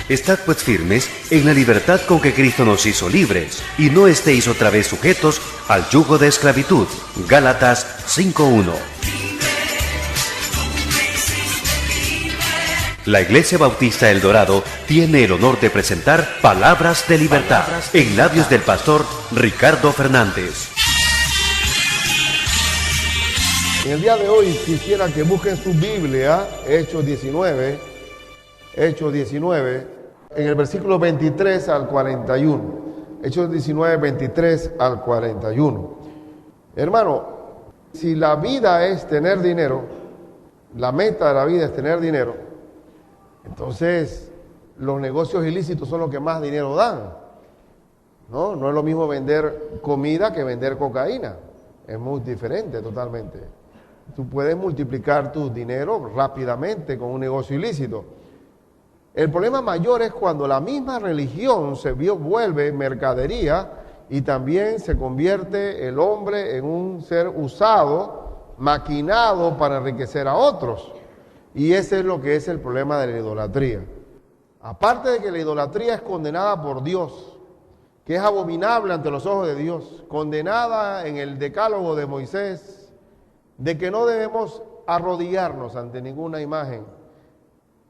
Estad pues firmes en la libertad con que Cristo nos hizo libres, y no estéis otra vez sujetos al yugo de esclavitud. Gálatas 5:1. La Iglesia Bautista El Dorado tiene el honor de presentar Palabras de Libertad en labios del pastor Ricardo Fernández. En el día de hoy quisiera que busquen su Biblia, Hechos 19, en el versículo 23 al 41. Hechos 19, 23 al 41. Hermano, si la vida es tener dinero, la meta de la vida es tener dinero, entonces los negocios ilícitos son los que más dinero dan. No es lo mismo vender comida que vender cocaína. Es muy diferente totalmente. Tú puedes multiplicar tu dinero rápidamente con un negocio ilícito. El problema mayor es cuando la misma religión se vuelve mercadería y también se convierte el hombre en un ser usado, maquinado para enriquecer a otros. Y ese es lo que es el problema de la idolatría. Aparte de que la idolatría es condenada por Dios, que es abominable ante los ojos de Dios, condenada en el decálogo de Moisés, de que no debemos arrodillarnos ante ninguna imagen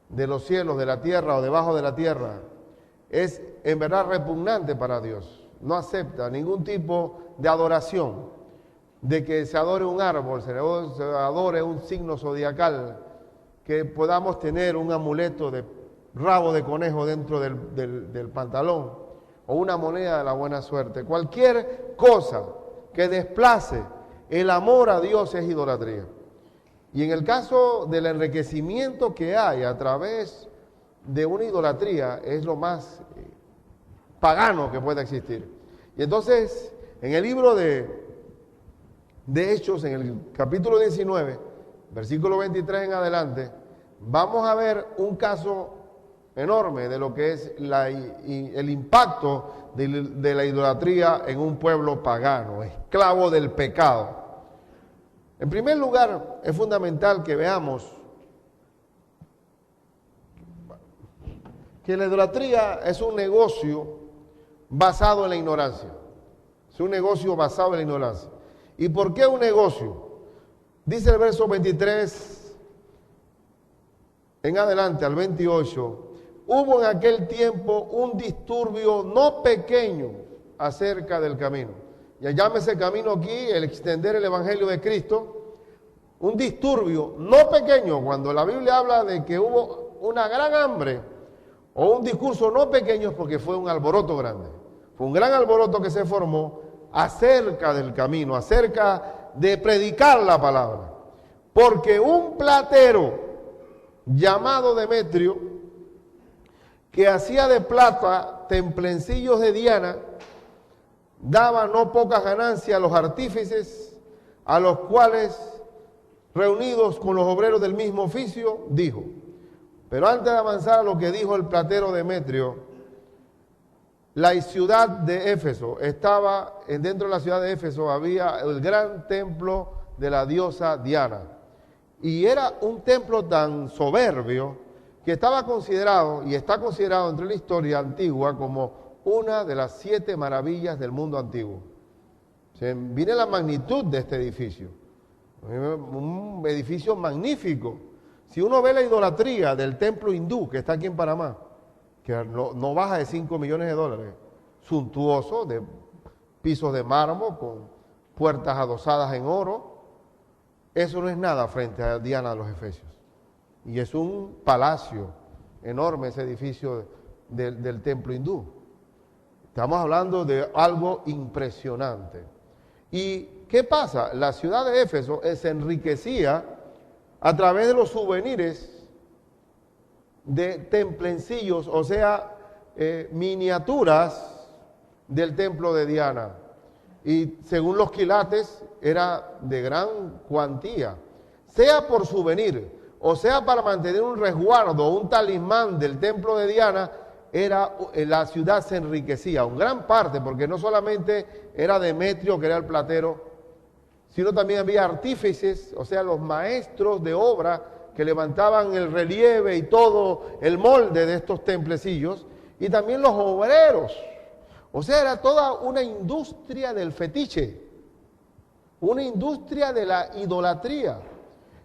de los cielos, de la tierra o debajo de la tierra, es en verdad repugnante para Dios. No acepta ningún tipo de adoración, de que se adore un árbol, se adore un signo zodiacal, que podamos tener un amuleto de rabo de conejo dentro del pantalón, o una moneda de la buena suerte. Cualquier cosa que desplace el amor a Dios es idolatría. Y en el caso del enriquecimiento que hay a través de una idolatría, es lo más pagano que puede existir. Y entonces, en el libro de Hechos, en el capítulo 19, versículo 23 en adelante, vamos a ver un caso enorme de lo que es el impacto de la idolatría en un pueblo pagano, esclavo del pecado. En primer lugar, es fundamental que veamos que la idolatría es un negocio basado en la ignorancia. Es un negocio basado en la ignorancia. ¿Y por qué un negocio? Dice el verso 23 en adelante al 28, hubo en aquel tiempo un disturbio no pequeño acerca del camino. Ya llámese camino aquí, el extender el evangelio de Cristo. Un disturbio no pequeño, cuando la Biblia habla de que hubo una gran hambre o un discurso no pequeño, es porque fue un alboroto grande. Fue un gran alboroto que se formó acerca del camino, acerca de predicar la palabra. Porque un platero llamado Demetrio, que hacía de plata templencillos de Diana, daba no pocas ganancias a los artífices, a los cuales, reunidos con los obreros del mismo oficio, dijo. Pero antes de avanzar a lo que dijo el platero Demetrio, la ciudad de Éfeso estaba, dentro de la ciudad de Éfeso había el gran templo de la diosa Diana. Y era un templo tan soberbio que estaba considerado, y está considerado entre la historia antigua, como una de las 7 maravillas del mundo antiguo. Viene la magnitud de este edificio. Un edificio magnífico. Si uno ve la idolatría del templo hindú, que está aquí en Panamá, que no baja de $5 millones, suntuoso, de pisos de mármol, con puertas adosadas en oro, eso no es nada frente a Diana de los Efesios. Y es un palacio enorme ese edificio del templo hindú. Estamos hablando de algo impresionante. ¿Y qué pasa? La ciudad de Éfeso se enriquecía a través de los souvenirs de templencillos, o sea, miniaturas del templo de Diana. Y según los quilates, era de gran cuantía. Sea por souvenir, o sea para mantener un resguardo, un talismán del templo de Diana, la ciudad se enriquecía, en gran parte, porque no solamente era Demetrio, que era el platero, sino también había artífices, o sea, los maestros de obra que levantaban el relieve y todo el molde de estos templecillos, y también los obreros. O sea, era toda una industria del fetiche, una industria de la idolatría.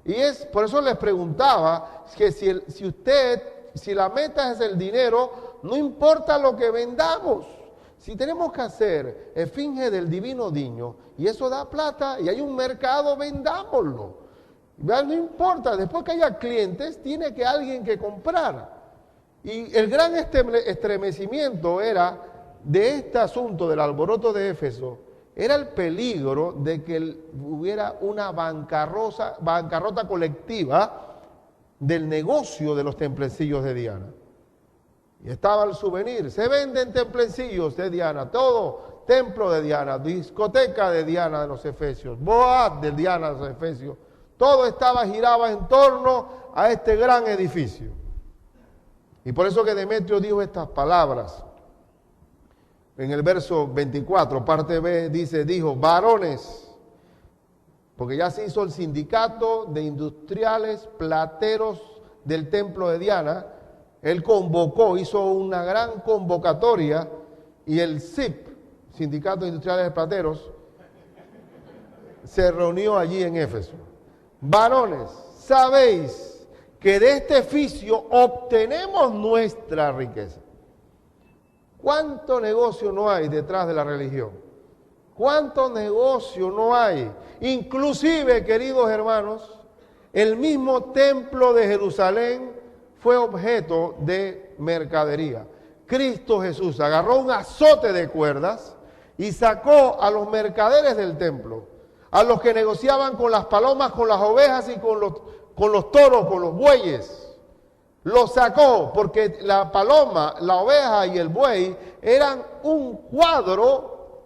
Y es por eso les preguntaba que si la meta es el dinero, no importa lo que vendamos. Si tenemos que hacer esfinge del divino niño y eso da plata y hay un mercado, vendámoslo. No importa, después que haya clientes, tiene que alguien que comprar. Y el gran estremecimiento era de este asunto del alboroto de Éfeso, era el peligro de que hubiera una bancarrota colectiva del negocio de los templecillos de Diana. Y estaba el souvenir, se venden templecillos de Diana, todo templo de Diana, discoteca de Diana de los Efesios, boat de Diana de los Efesios, todo giraba en torno a este gran edificio. Y por eso que Demetrio dijo estas palabras. En el verso 24, parte B, dijo, varones, porque ya se hizo el sindicato de industriales plateros del templo de Diana. Él convocó, hizo una gran convocatoria y el SIP, Sindicato de Industriales Plateros, se reunió allí en Éfeso. Varones, sabéis que de este oficio obtenemos nuestra riqueza. ¿Cuánto negocio no hay detrás de la religión? ¿Cuánto negocio no hay? Inclusive, queridos hermanos, el mismo templo de Jerusalén fue objeto de mercadería. Cristo Jesús agarró un azote de cuerdas y sacó a los mercaderes del templo, a los que negociaban con las palomas, con las ovejas y con los toros, con los bueyes. Los sacó porque la paloma, la oveja y el buey eran un cuadro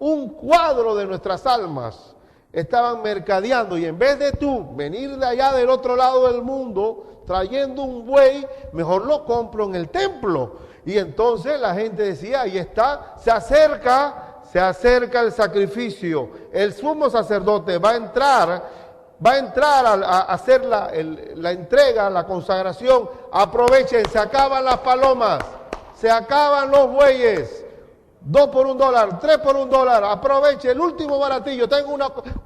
de nuestras almas. Estaban mercadeando y en vez de tú venir de allá del otro lado del mundo trayendo un buey, mejor lo compro en el templo. Y entonces la gente decía, ahí está, se acerca el sacrificio. El sumo sacerdote va a entrar a hacer la entrega, la consagración. Aprovechen, se acaban las palomas, se acaban los bueyes. 2 por $1, 3 por $1, aproveche el último baratillo. Tengo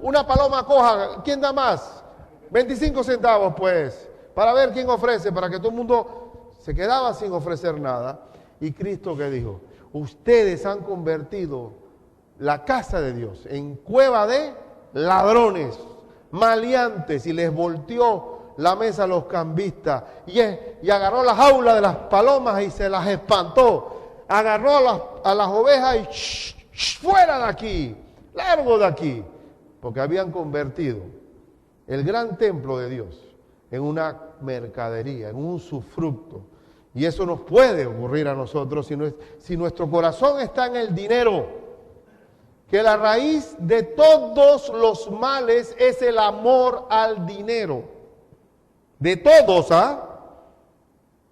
una paloma coja, ¿quién da más? 25 centavos pues, para ver quién ofrece, para que todo el mundo se quedaba sin ofrecer nada. Y Cristo, ¿qué dijo? Ustedes han convertido la casa de Dios en cueva de ladrones, maleantes, y les volteó la mesa a los cambistas y agarró la jaula de las palomas y se las espantó. Agarró a las ovejas y fuera de aquí, largo de aquí, porque habían convertido el gran templo de Dios en una mercadería, en un usufructo. Y eso nos puede ocurrir a nosotros si nuestro corazón está en el dinero, que la raíz de todos los males es el amor al dinero. De todos,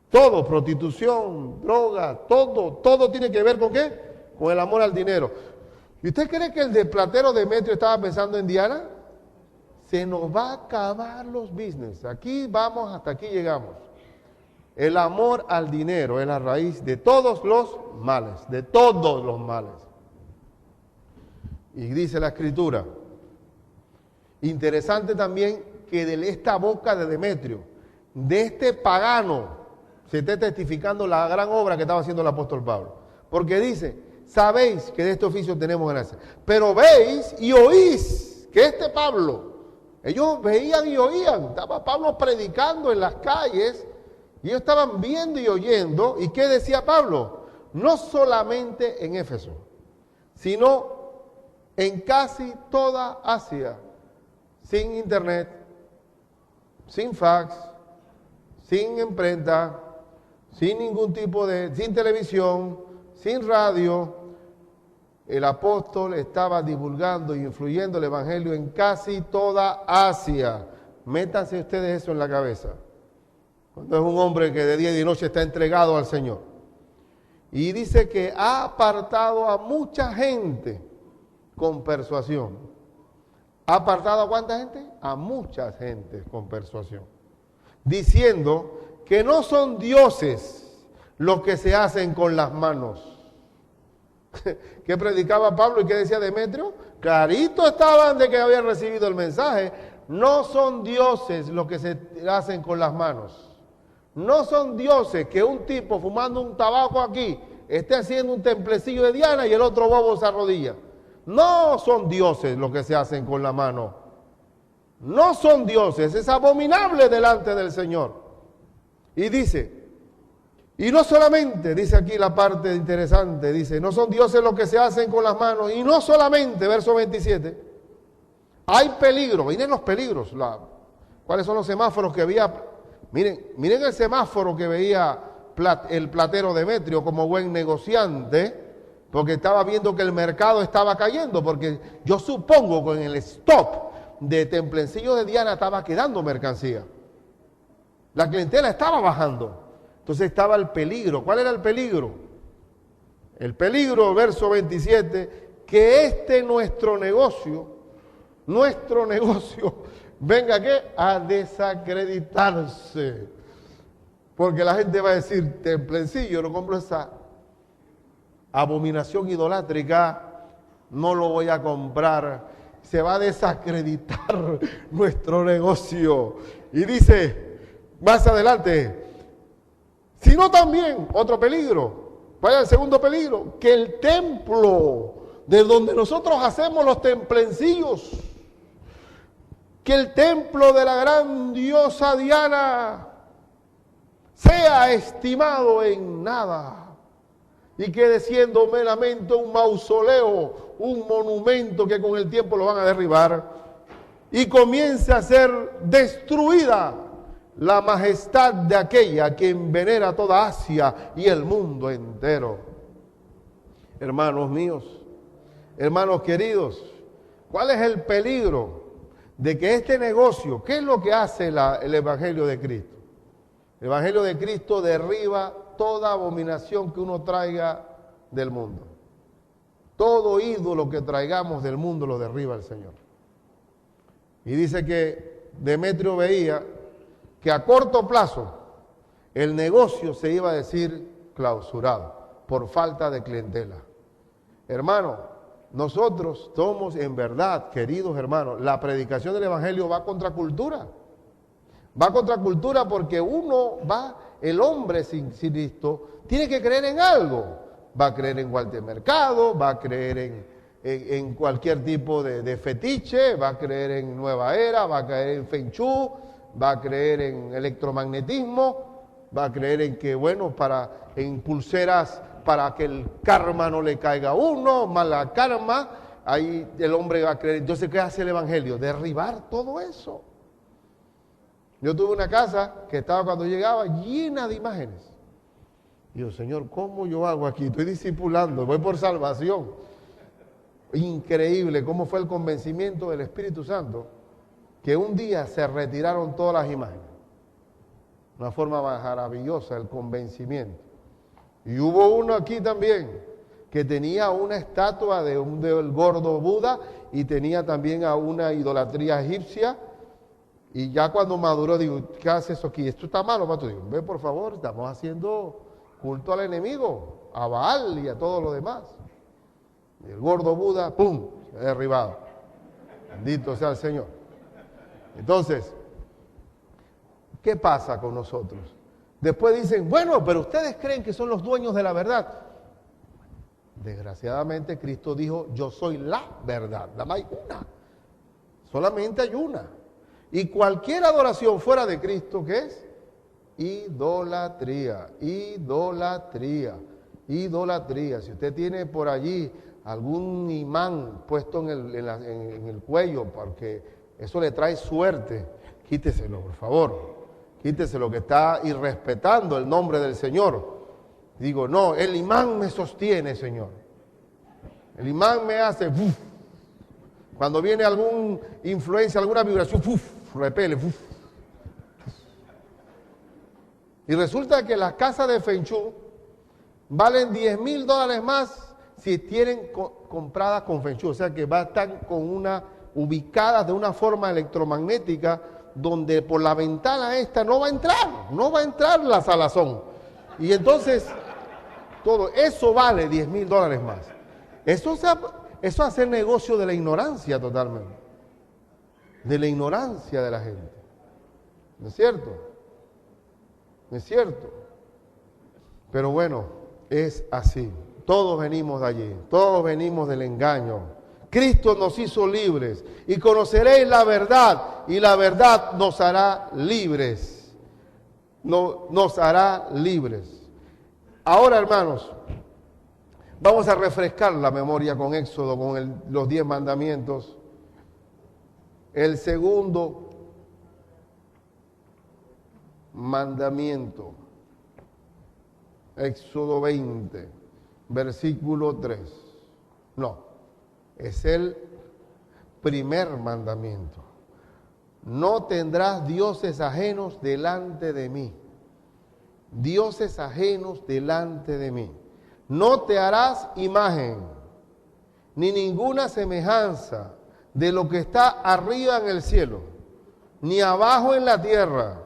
todo, prostitución, droga, todo tiene que ver ¿con qué? Con el amor al dinero. ¿Y usted cree que el de platero Demetrio estaba pensando en Diana? Se nos va a acabar los business. Aquí vamos, hasta aquí llegamos. El amor al dinero es la raíz de todos los males, de todos los males. Y dice la Escritura, interesante también que de esta boca de Demetrio, de este pagano, se está testificando la gran obra que estaba haciendo el apóstol Pablo. Porque dice, sabéis que de este oficio tenemos ganancia, pero veis y oís que este Pablo, ellos veían y oían, estaba Pablo predicando en las calles, y ellos estaban viendo y oyendo. ¿Y qué decía Pablo? No solamente en Éfeso, sino en casi toda Asia, sin internet, sin fax, sin imprenta, sin ningún tipo sin televisión, sin radio, el apóstol estaba divulgando y influyendo el evangelio en casi toda Asia. Métanse ustedes eso en la cabeza. Cuando es un hombre que de día y de noche está entregado al Señor. Y dice que ha apartado a mucha gente con ¿Ha apartado a cuánta gente? A mucha gente con persuasión. diciendo que no son dioses los que se hacen con las manos. ¿Qué predicaba Pablo y qué decía Demetrio? Clarito estaban de que habían recibido el mensaje. No son dioses los que se hacen con las manos. No son dioses que un tipo fumando un tabaco aquí esté haciendo un templecillo de Diana y el otro bobo se arrodilla. No son dioses los que se hacen con la mano. No son dioses, es abominable delante del Señor. Y dice, y no solamente, dice aquí la parte interesante, dice, no son dioses los que se hacen con las manos, y no solamente, verso 27, hay peligro, miren los peligros, ¿cuáles son los semáforos que veía? Miren el semáforo que veía el platero Demetrio como buen negociante, porque estaba viendo que el mercado estaba cayendo, porque yo supongo que en el stop de Templencillo de Diana estaba quedando mercancía. La clientela estaba bajando. Entonces estaba el peligro. ¿Cuál era el peligro? El peligro, verso 27, que nuestro negocio, venga ¿qué? A desacreditarse. Porque la gente va a decir, Templencillo, no compro esa abominación idolátrica, no lo voy a comprar. Se va a desacreditar nuestro negocio. Y dice, más adelante, sino también, otro peligro, vaya el segundo peligro, que el templo de donde nosotros hacemos los templencillos, que el templo de la gran diosa Diana sea estimado en nada y quede siendo meramente un mausoleo, un monumento que con el tiempo lo van a derribar y comience a ser destruida la majestad de aquella quien venera toda Asia y el mundo entero. Hermanos míos, hermanos queridos, ¿cuál es el peligro de que este negocio, qué es lo que hace el Evangelio de Cristo? El Evangelio de Cristo derriba toda abominación que uno traiga del mundo. Todo ídolo que traigamos del mundo lo derriba el Señor. Y dice que Demetrio veía que a corto plazo el negocio se iba a decir clausurado por falta de clientela. Hermano, nosotros somos en verdad, queridos hermanos, la predicación del Evangelio va contra cultura. Va contra cultura porque el hombre sin Cristo tiene que creer en algo. Va a creer en Walter Mercado, va a creer en cualquier tipo de fetiche, va a creer en Nueva Era, va a creer en Feng Shui, va a creer en electromagnetismo, va a creer en que, en pulseras para que el karma no le caiga a uno, mala karma, ahí el hombre va a creer. Entonces, ¿qué hace el Evangelio? Derribar todo eso. Yo tuve una casa que estaba cuando llegaba llena de imágenes. Y yo, Señor, ¿cómo yo hago aquí? Estoy discipulando, voy por salvación. Increíble cómo fue el convencimiento del Espíritu Santo, que un día se retiraron todas las imágenes. Una forma maravillosa el convencimiento. Y hubo uno aquí también que tenía una estatua del gordo Buda y tenía también a una idolatría egipcia. Y ya cuando maduró, digo, ¿qué hace eso aquí? Esto está malo, pato. Digo, ve por favor, estamos haciendo culto al enemigo, a Baal y a todo lo demás. Y el gordo Buda, ¡pum!, se ha derribado. Bendito sea el Señor. Entonces, ¿qué pasa con nosotros? Después dicen, bueno, pero ustedes creen que son los dueños de la verdad. Desgraciadamente Cristo dijo, yo soy la verdad. Nada más hay una. Solamente hay una. Y cualquier adoración fuera de Cristo, ¿qué es? Idolatría, idolatría, idolatría. Si usted tiene por allí algún imán puesto en el cuello, porque eso le trae suerte, quíteselo, por favor. Quíteselo, que está irrespetando el nombre del Señor. Digo, no, el imán me sostiene, Señor. El imán me hace, ¡uf! Cuando viene alguna influencia, alguna vibración, ¡uf!, repele, ¡uf! Y resulta que las casas de Feng Shui valen $10,000 más si tienen compradas con Feng Shui. O sea que va a estar ubicadas de una forma electromagnética donde por la ventana esta no va a entrar la salazón. Y entonces, todo eso vale $10,000 más. Eso es hacer negocio de la ignorancia totalmente. De la ignorancia de la gente. ¿No es cierto? ¿No es cierto? Pero bueno, es así. Todos venimos de allí, todos venimos del engaño. Cristo nos hizo libres y conoceréis la verdad y la verdad nos hará libres. Nos hará libres. Ahora, hermanos, vamos a refrescar la memoria con Éxodo, con los 10 mandamientos. El segundo mandamiento, Éxodo 20, versículo 3. No, es el primer mandamiento. No tendrás dioses ajenos delante de mí. Dioses ajenos delante de mí. No te harás imagen, ni ninguna semejanza de lo que está arriba en el cielo, ni abajo en la tierra,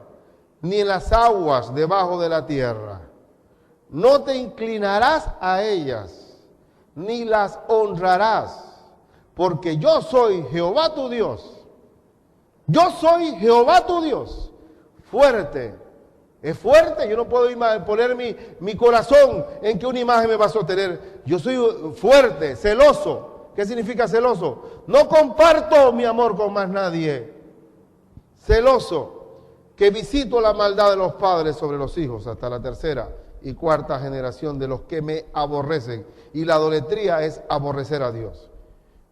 ni en las aguas debajo de la tierra. No te inclinarás a ellas, ni las honrarás, porque yo soy Jehová tu Dios. Yo soy Jehová tu Dios, fuerte. Es fuerte, yo no puedo poner mi corazón en que una imagen me va a sostener. Yo soy fuerte, celoso. ¿Qué significa celoso? No comparto mi amor con más nadie. Celoso, que visito la maldad de los padres sobre los hijos hasta la tercera y cuarta generación de los que me aborrecen. Y la idolatría es aborrecer a Dios.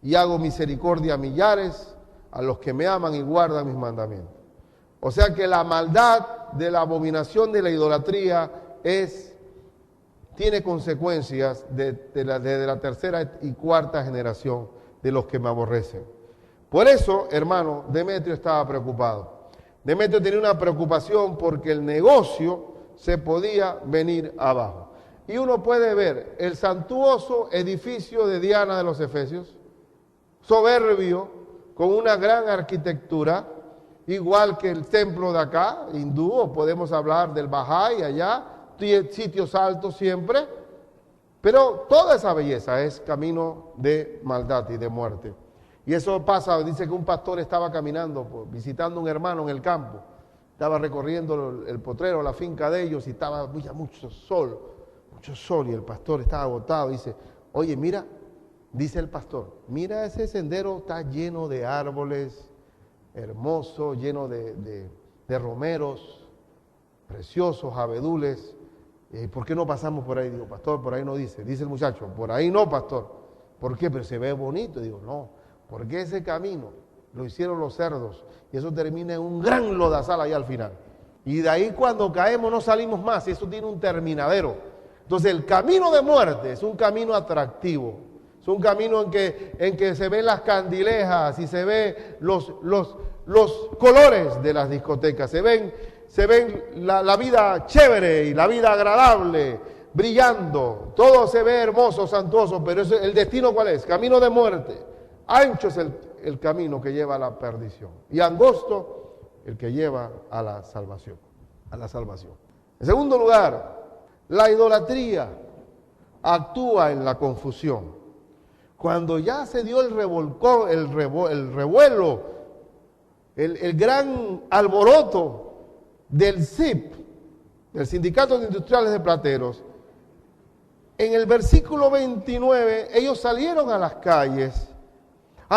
Y hago misericordia a millares, a los que me aman y guardan mis mandamientos. O sea que la maldad de la abominación de la idolatría tiene consecuencias desde la tercera y cuarta generación de los que me aborrecen. Por eso, hermano, Demetrio estaba preocupado. Demetrio tenía una preocupación porque el negocio se podía venir abajo. Y uno puede ver el suntuoso edificio de Diana de los Efesios, soberbio, con una gran arquitectura, igual que el templo de acá, hindú, o podemos hablar del Bahá'í allá, sitios altos siempre, pero toda esa belleza es camino de maldad y de muerte. Y eso pasa, dice que un pastor estaba caminando, visitando a un hermano en el campo, estaba recorriendo el potrero, la finca de ellos, y estaba mucho sol, y el pastor estaba agotado, dice, oye, mira, dice el pastor, mira ese sendero, está lleno de árboles, hermoso, lleno de romeros, preciosos, abedules. ¿Por qué no pasamos por ahí? Digo, pastor, por ahí no dice. Dice el muchacho, por ahí no, pastor. ¿Por qué? Pero se ve bonito. Digo, no, porque ese camino lo hicieron los cerdos y eso termina en un gran lodazal ahí al final. Y de ahí cuando caemos no salimos más y eso tiene un terminadero. Entonces el camino de muerte es un camino atractivo. Es un camino en que se ven las candilejas y se ven los colores de las discotecas, se ven la vida chévere y la vida agradable, brillando, todo se ve hermoso, santuoso, pero ¿el destino cuál es? Camino de muerte. Ancho es el camino que lleva a la perdición y angosto el que lleva a la salvación. En segundo lugar, la idolatría actúa en la confusión. Cuando ya se dio el revuelo, el gran alboroto del SIP, del Sindicato de Industriales de Plateros, en el versículo 29, ellos salieron a las calles.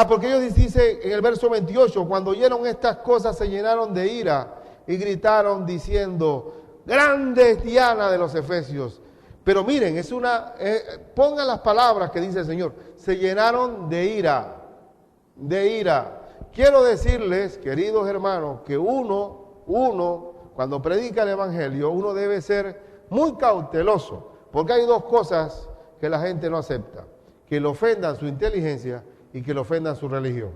Porque ellos dicen en el verso 28, cuando oyeron estas cosas se llenaron de ira y gritaron diciendo, grande es Diana de los Efesios. Pero miren, pongan las palabras que dice el Señor, se llenaron de ira, Quiero decirles, queridos hermanos, que uno, cuando predica el Evangelio, uno debe ser muy cauteloso, porque hay dos cosas que la gente no acepta, que le ofendan su inteligencia y que le ofendan su religión.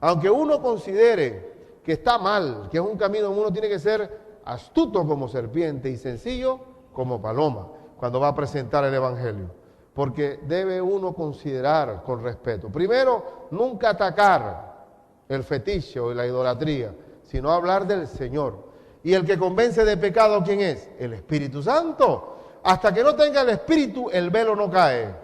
Aunque uno considere que está mal, que es un camino donde uno tiene que ser astuto como serpiente y sencillo como paloma cuando va a presentar el Evangelio, porque debe uno considerar con respeto. Primero, nunca atacar el fetiche o la idolatría, sino hablar del Señor. Y el que convence de pecado, ¿quién es? El Espíritu Santo. Hasta que no tenga el Espíritu, el velo no cae.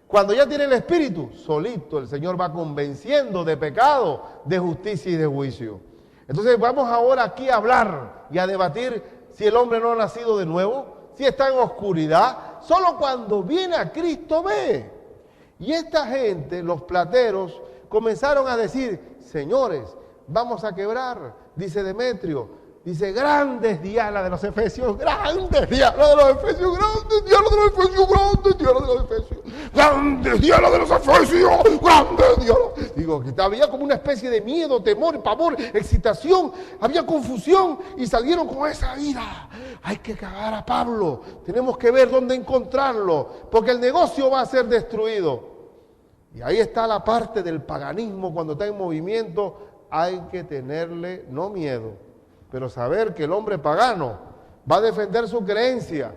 Cuando ya tiene el Espíritu, solito el Señor va convenciendo de pecado, de justicia y de juicio. Entonces vamos ahora aquí a hablar y a debatir si el hombre no ha nacido de nuevo, si está en oscuridad. Solo cuando viene a Cristo ve. Y esta gente, los plateros, comenzaron a decir, señores, vamos a quebrar, dice Demetrio. Dice, grandes Diana de los Efesios, grandes Diana de los Efesios, grandes Diana de los Efesios, grandes Diana de los Efesios, grandes Diana de los Efesios, grandes Diana. Digo, que había como una especie de miedo, temor, pavor, excitación, había confusión y salieron con esa ira. Hay que cagar a Pablo, tenemos que ver dónde encontrarlo, porque el negocio va a ser destruido. Y ahí está la parte del paganismo cuando está en movimiento, hay que tenerle no miedo, pero saber que el hombre pagano va a defender su creencia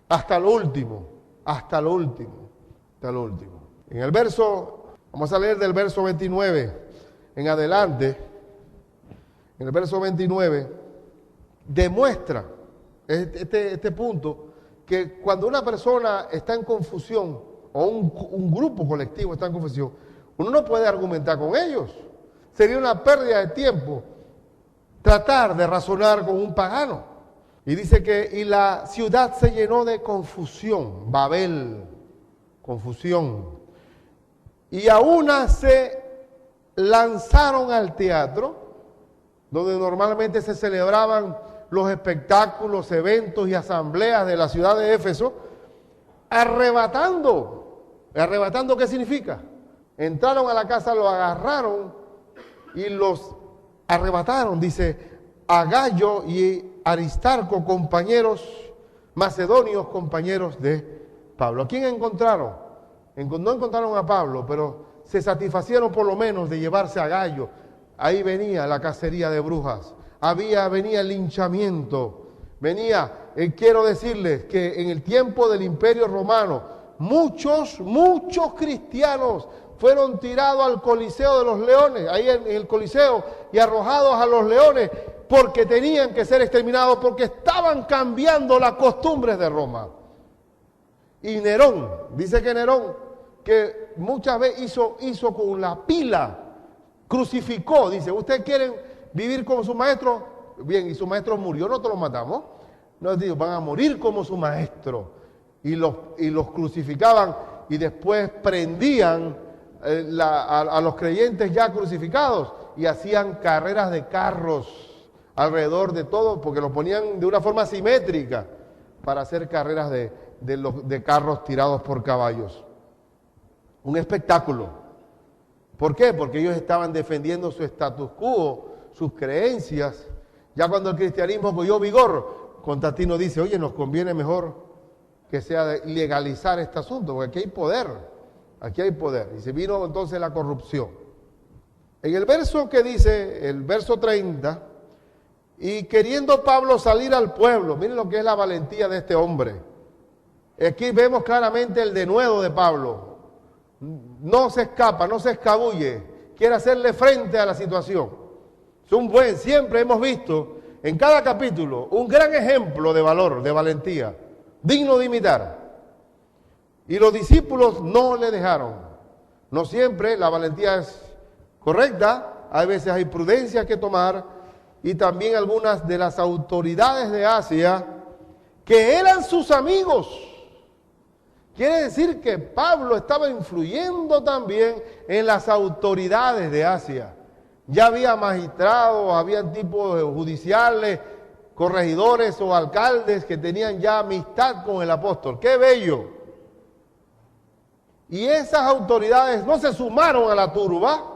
hasta lo último, hasta lo último, hasta lo último. En el verso, vamos a leer del verso 29 en adelante, en el verso 29, demuestra este punto, que cuando una persona está en confusión, o un grupo colectivo está en confusión, uno no puede argumentar con ellos. Sería una pérdida de tiempo tratar de razonar con un pagano. Y dice que y la ciudad se llenó de confusión, Babel, confusión. Y a una se lanzaron al teatro, donde normalmente se celebraban los espectáculos, eventos y asambleas de la ciudad de Éfeso, arrebatando. ¿Arrebatando qué significa? Entraron a la casa, lo agarraron y los arrebataron, dice, a Gallo y Aristarco, compañeros macedonios, compañeros de Pablo. ¿A quién encontraron? No encontraron a Pablo, pero se satisfacieron por lo menos de llevarse a Gallo. Ahí venía la cacería de brujas, venía el linchamiento, quiero decirles que en el tiempo del Imperio Romano, muchos cristianos fueron tirados al Coliseo de los Leones, ahí en el Coliseo, y arrojados a los leones, porque tenían que ser exterminados, porque estaban cambiando las costumbres de Roma. Y Nerón, dice que Nerón, que muchas veces hizo con la pila, crucificó, dice, ¿ustedes quieren vivir como su maestro? Bien, y su maestro murió, nosotros los matamos. No, digo, van a morir como su maestro. Y los crucificaban y después prendían a los creyentes ya crucificados y hacían carreras de carros alrededor de todo, porque los ponían de una forma simétrica para hacer carreras de carros tirados por caballos. Un espectáculo. ¿Por qué? Porque ellos estaban defendiendo su status quo, sus creencias. Ya cuando el cristianismo cogió vigor, Constantino dice, oye, nos conviene mejor que sea legalizar este asunto, porque aquí hay poder, y se vino entonces la corrupción. En el verso que dice, el verso 30, y queriendo Pablo salir al pueblo, miren lo que es la valentía de este hombre. Aquí vemos claramente el denuedo de Pablo, no se escapa, no se escabulle, quiere hacerle frente a la situación. Siempre hemos visto en cada capítulo un gran ejemplo de valor, de valentía, digno de imitar. Y los discípulos no le dejaron. No siempre la valentía es correcta, hay veces hay prudencia que tomar, y también algunas de las autoridades de Asia, que eran sus amigos. Quiere decir que Pablo estaba influyendo también en las autoridades de Asia. Ya había magistrados, había tipos judiciales, corregidores o alcaldes que tenían ya amistad con el apóstol. ¡Qué bello! Y esas autoridades no se sumaron a la turba,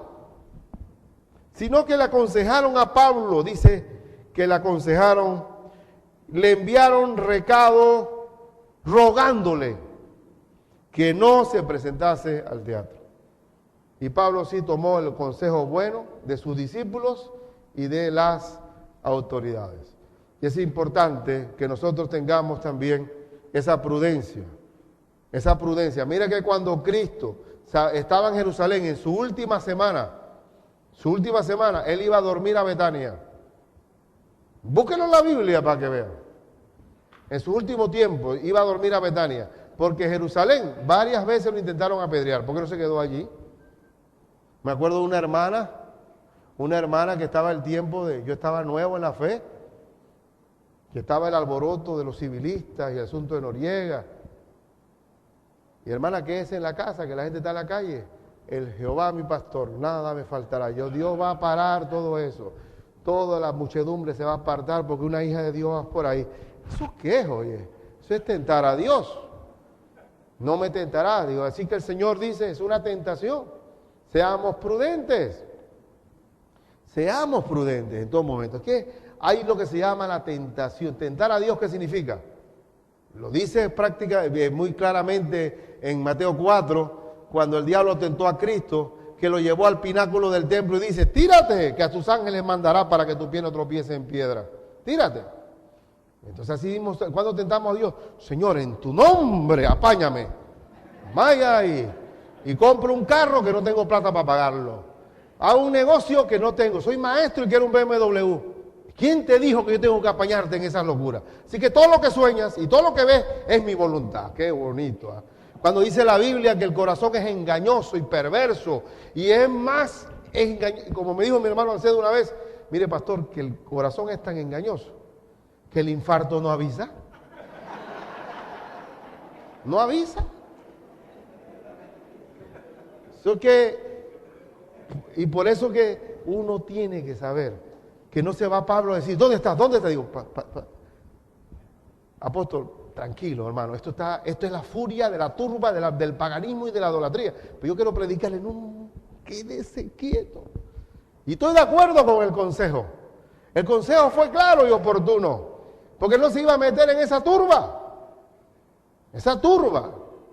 sino que le aconsejaron a Pablo, dice que le aconsejaron, le enviaron recado rogándole que no se presentase al teatro. Y Pablo sí tomó el consejo bueno de sus discípulos y de las autoridades. Y es importante que nosotros tengamos también esa prudencia. Esa prudencia. Mira que cuando Cristo estaba en Jerusalén en su última semana su última semana, él iba a dormir a Betania. Búsquenlo en la Biblia para que vean. En su último tiempo iba a dormir a Betania, porque Jerusalén varias veces lo intentaron apedrear. ¿Por qué no se quedó allí? Me acuerdo de una hermana que estaba el tiempo de, yo estaba nuevo en la fe, que estaba el alboroto de los civilistas y el asunto de Noriega. Y hermana, ¿qué es en la casa? Que la gente está en la calle. El Jehová mi pastor, nada me faltará. Dios va a parar todo eso. Toda la muchedumbre se va a apartar porque una hija de Dios va por ahí. ¿Eso qué es, oye? Eso es tentar a Dios. No me tentará, digo. Así que el Señor dice, es una tentación. Seamos prudentes. Seamos prudentes en todo momento. Es que hay lo que se llama la tentación. ¿Tentar a Dios qué significa? Lo dice muy claramente en Mateo 4, cuando el diablo tentó a Cristo, que lo llevó al pináculo del templo y dice, tírate, que a tus ángeles mandará para que tu pie no tropiece en piedra. Tírate. Entonces así dimos, cuando tentamos a Dios, Señor, en tu nombre, apáñame. Vaya y compro un carro que no tengo plata para pagarlo. Hago un negocio que no tengo. Soy maestro y quiero un BMW. ¿Quién te dijo que yo tengo que apañarte en esas locuras? Así que todo lo que sueñas y todo lo que ves es mi voluntad. Qué bonito. ¿Eh? Cuando dice la Biblia que el corazón es engañoso y perverso y es más, como me dijo mi hermano Alcedo una vez, mire pastor, que el corazón es tan engañoso que el infarto no avisa. No avisa. Y por eso que uno tiene que saber que no se va Pablo a decir, ¿dónde estás? ¿Dónde te digo? Apóstol, tranquilo, hermano, esto es la furia de la turba del paganismo y de la idolatría. Pero yo quiero predicarle, no, quédese quieto. Y estoy de acuerdo con el consejo. El consejo fue claro y oportuno, porque no se iba a meter en esa turba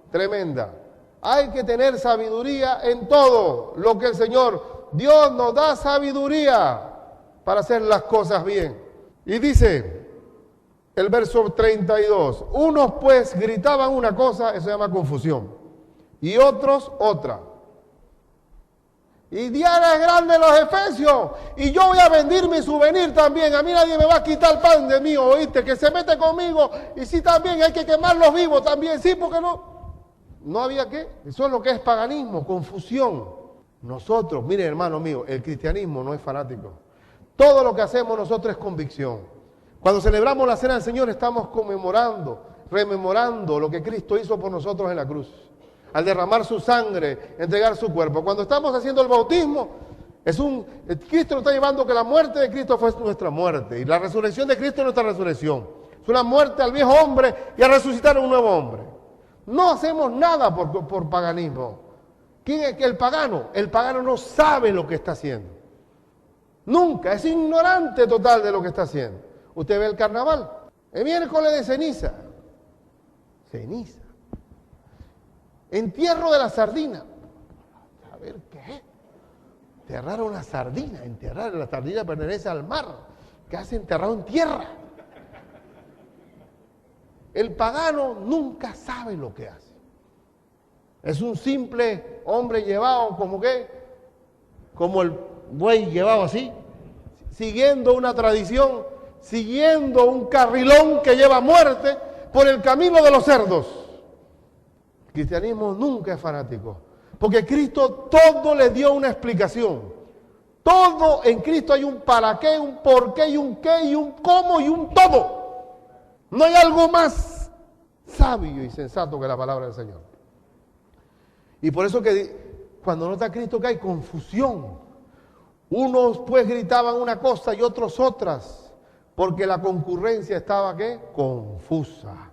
tremenda. Hay que tener sabiduría en todo lo que el Señor, Dios nos da sabiduría para hacer las cosas bien. Y dice el verso 32, unos pues gritaban una cosa, eso se llama confusión, y otros otra. Y Diana es grande los efesios, y yo voy a vender mi souvenir también, a mí nadie me va a quitar el pan de mí, oíste, que se mete conmigo, y sí también hay que quemarlos vivos también, sí, porque no había qué, eso es lo que es paganismo, confusión. Nosotros, mire hermano mío, el cristianismo no es fanático. Todo lo que hacemos nosotros es convicción. Cuando celebramos la cena del Señor estamos rememorando lo que Cristo hizo por nosotros en la cruz. Al derramar su sangre, entregar su cuerpo. Cuando estamos haciendo el bautismo, Cristo nos está llevando que la muerte de Cristo fue nuestra muerte. Y la resurrección de Cristo es nuestra resurrección. Es una muerte al viejo hombre y a resucitar a un nuevo hombre. No hacemos nada por paganismo. ¿Quién es el pagano? El pagano no sabe lo que está haciendo. Nunca, es ignorante total de lo que está haciendo. Usted ve el carnaval, el miércoles de ceniza. Ceniza. Entierro de la sardina. A ver, ¿qué? Enterrar una sardina. Enterrar la sardina pertenece al mar. ¿Qué hace enterrado en tierra? El pagano nunca sabe lo que hace. Es un simple hombre llevado como el buey llevado así, siguiendo una tradición, siguiendo un carrilón que lleva muerte por el camino de los cerdos. El cristianismo nunca es fanático, porque Cristo todo le dio una explicación. Todo en Cristo hay un para qué, un por qué, y un qué, y un cómo, y un todo. No hay algo más sabio y sensato que la palabra del Señor. Y por eso que cuando nota Cristo que hay confusión, unos pues gritaban una cosa y otros otras, porque la concurrencia estaba ¿qué? Confusa.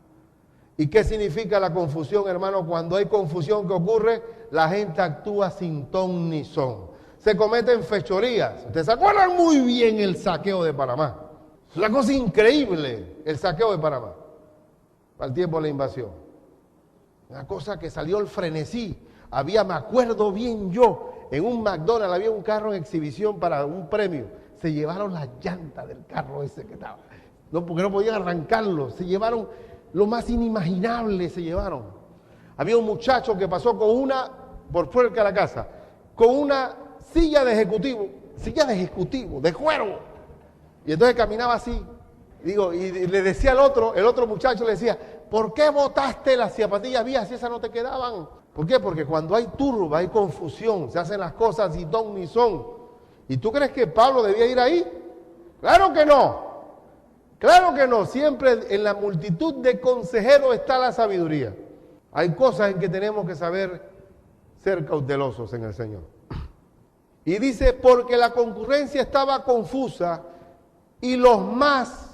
¿Y qué significa la confusión, hermano? Cuando hay confusión, ¿qué ocurre? La gente actúa sin ton ni son. Se cometen fechorías. Ustedes se acuerdan muy bien el saqueo de Panamá. Es una cosa increíble el saqueo de Panamá, para el tiempo de la invasión. Una cosa que salió el frenesí. Me acuerdo bien yo, en un McDonald's había un carro en exhibición para un premio. Se llevaron las llantas del carro ese que estaba. No, porque no podían arrancarlo. Se llevaron lo más inimaginable, se llevaron. Había un muchacho que pasó por fuera de la casa, con una silla de ejecutivo, silla de ejecutivo, de cuero. Y entonces caminaba así. Y le decía al otro, el otro muchacho le decía, ¿por qué botaste las zapatillas viejas si esas no te quedaban? ¿Por qué? Porque cuando hay turba, hay confusión, se hacen las cosas ni ton ni son. ¿Y tú crees que Pablo debía ir ahí? ¡Claro que no! ¡Claro que no! Siempre en la multitud de consejeros está la sabiduría. Hay cosas en que tenemos que saber ser cautelosos en el Señor. Y dice, porque la concurrencia estaba confusa y los más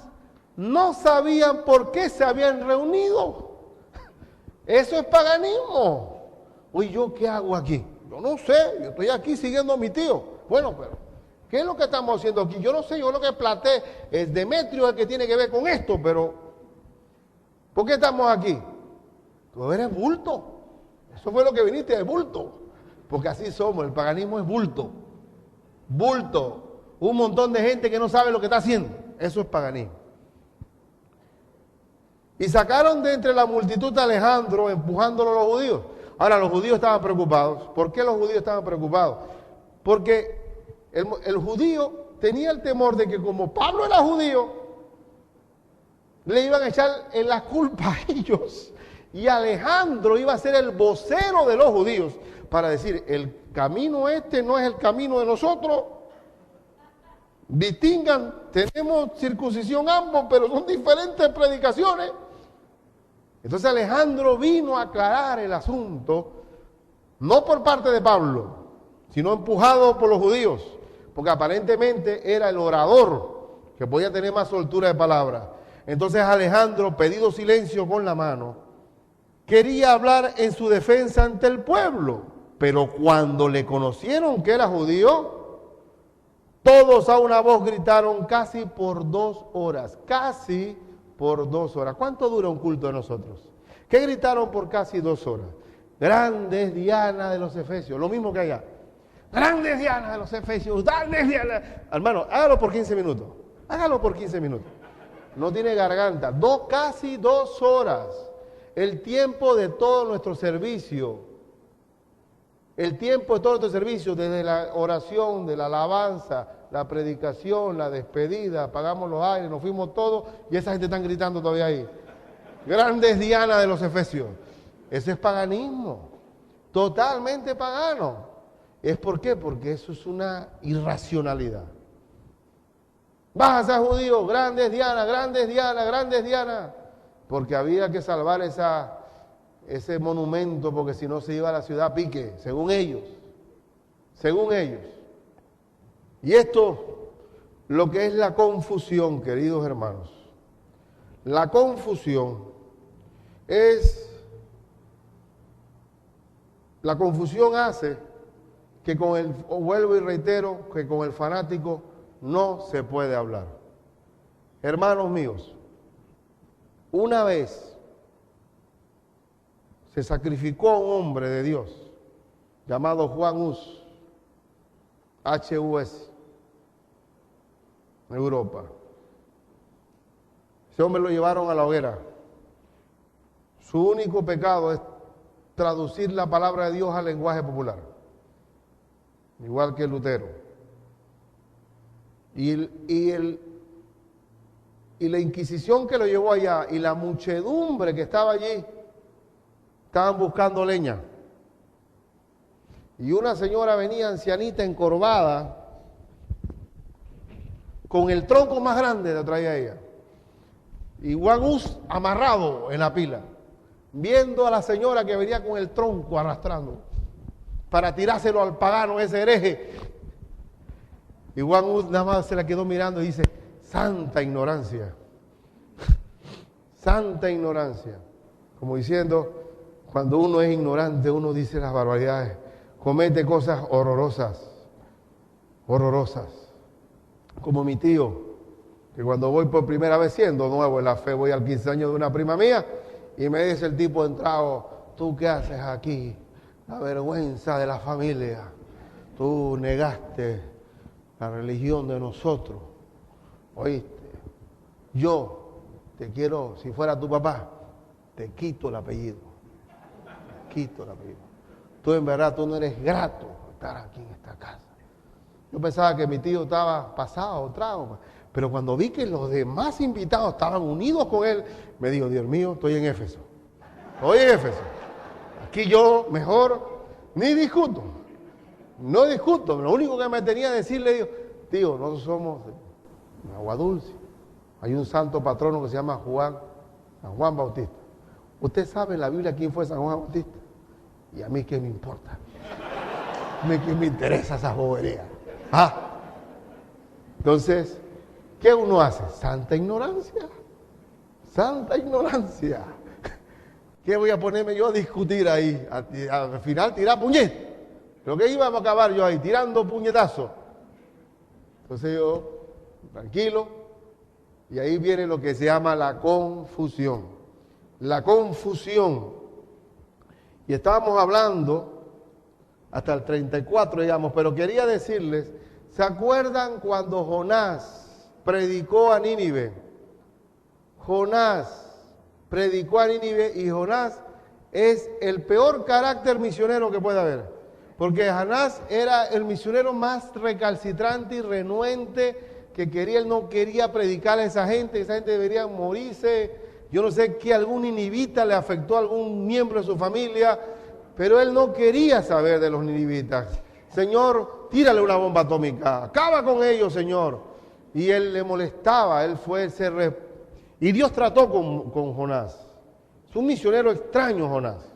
no sabían por qué se habían reunido. Eso es paganismo. Oye, ¿yo qué hago aquí? Yo no sé, yo estoy aquí siguiendo a mi tío. Bueno, pero ¿qué es lo que estamos haciendo aquí? Yo no sé, yo lo que planteé es Demetrio el que tiene que ver con esto, pero ¿por qué estamos aquí? Tú eres bulto. Eso fue lo que viniste, de bulto. Porque así somos, el paganismo es bulto. Bulto. Un montón de gente que no sabe lo que está haciendo. Eso es paganismo. Y sacaron de entre la multitud a Alejandro, empujándolo a los judíos. Ahora, los judíos estaban preocupados. ¿Por qué los judíos estaban preocupados? Porque el judío tenía el temor de que como Pablo era judío, le iban a echar en la culpa a ellos. Y Alejandro iba a ser el vocero de los judíos para decir, el camino este no es el camino de nosotros. Distingan, tenemos circuncisión ambos, pero son diferentes predicaciones. Entonces Alejandro vino a aclarar el asunto, no por parte de Pablo, sino empujado por los judíos, porque aparentemente era el orador que podía tener más soltura de palabra. Entonces Alejandro, pedido silencio con la mano, quería hablar en su defensa ante el pueblo, pero cuando le conocieron que era judío, todos a una voz gritaron casi por 2 horas, casi por 2 horas. ¿Cuánto dura un culto de nosotros? ¿Qué gritaron por casi 2 horas? Grande es Diana de los Efesios, lo mismo que allá. Grande es Diana de los Efesios, grande es Diana. Hermano, hágalo por 15 minutos, hágalo por 15 minutos. No tiene garganta, casi 2 horas. El tiempo de todo nuestro servicio, el tiempo de todo nuestro servicio, desde la oración, de la alabanza, la predicación, la despedida, apagamos los aires, nos fuimos todos y esa gente está gritando todavía ahí. Grande es Diana de los Efesios. Ese es paganismo, totalmente pagano. ¿Es por qué? Porque eso es una irracionalidad. Bájase, judío, grande es Diana, grande es Diana, grande es Diana. Porque había que salvar ese monumento, porque si no se iba a la ciudad a pique, según ellos. Según ellos. Y esto, lo que es la confusión, queridos hermanos. La confusión la confusión hace que vuelvo y reitero, que con el fanático no se puede hablar. Hermanos míos, una vez se sacrificó a un hombre de Dios llamado Juan Hus, H-U-S, en Europa. Ese hombre lo llevaron a la hoguera. Su único pecado es traducir la palabra de Dios al lenguaje popular, igual que Lutero. Y la Inquisición que lo llevó allá y la muchedumbre que estaba allí, estaban buscando leña. Y una señora venía ancianita, encorvada, con el tronco más grande la traía ella. Y Juan Hus amarrado en la pila, viendo a la señora que venía con el tronco arrastrando, para tirárselo al pagano, ese hereje. Y Juan Hus nada más se la quedó mirando y dice, santa ignorancia, santa ignorancia. Como diciendo, cuando uno es ignorante, uno dice las barbaridades, comete cosas horrorosas, horrorosas. Como mi tío, que cuando voy por primera vez siendo nuevo en la fe, voy al 15 años de una prima mía, y me dice el tipo entrado, ¿tú qué haces aquí? La vergüenza de la familia. Tú negaste la religión de nosotros. Oíste, yo te quiero, si fuera tu papá, te quito el apellido. Te quito el apellido. Tú en verdad, tú no eres grato estar aquí en esta casa. Yo pensaba que mi tío estaba pasado, trago, pero cuando vi que los demás invitados estaban unidos con él, me dijo, Dios mío, estoy en Éfeso. Estoy en Éfeso. Aquí yo mejor ni discuto. No discuto. Lo único que me tenía que decirle, digo, tío, nosotros somos de Agua Dulce. Hay un santo patrono que se llama San Juan Bautista. ¿Usted sabe en la Biblia quién fue San Juan Bautista? Y a mí qué me importa. A mí qué me interesa esa bobería. Entonces, ¿qué uno hace? Santa ignorancia. Santa ignorancia. ¿Qué voy a ponerme yo a discutir ahí? Al final tirar puñet. Lo que íbamos a acabar yo ahí, tirando puñetazos. Entonces yo, tranquilo, y ahí viene lo que se llama la confusión. La confusión. Y estábamos hablando hasta el 34, digamos, pero quería decirles, ¿se acuerdan cuando Jonás predicó a Nínive? Jonás predicó a Nínive y Jonás es el peor carácter misionero que puede haber. Porque Jonás era el misionero más recalcitrante y renuente que quería, él no quería predicar a esa gente debería morirse. Yo no sé qué algún ninivita le afectó a algún miembro de su familia, pero él no quería saber de los ninivitas. Señor, tírale una bomba atómica, acaba con ellos, Señor. Y él le molestaba, y Dios trató con Jonás. Es un misionero extraño, Jonás.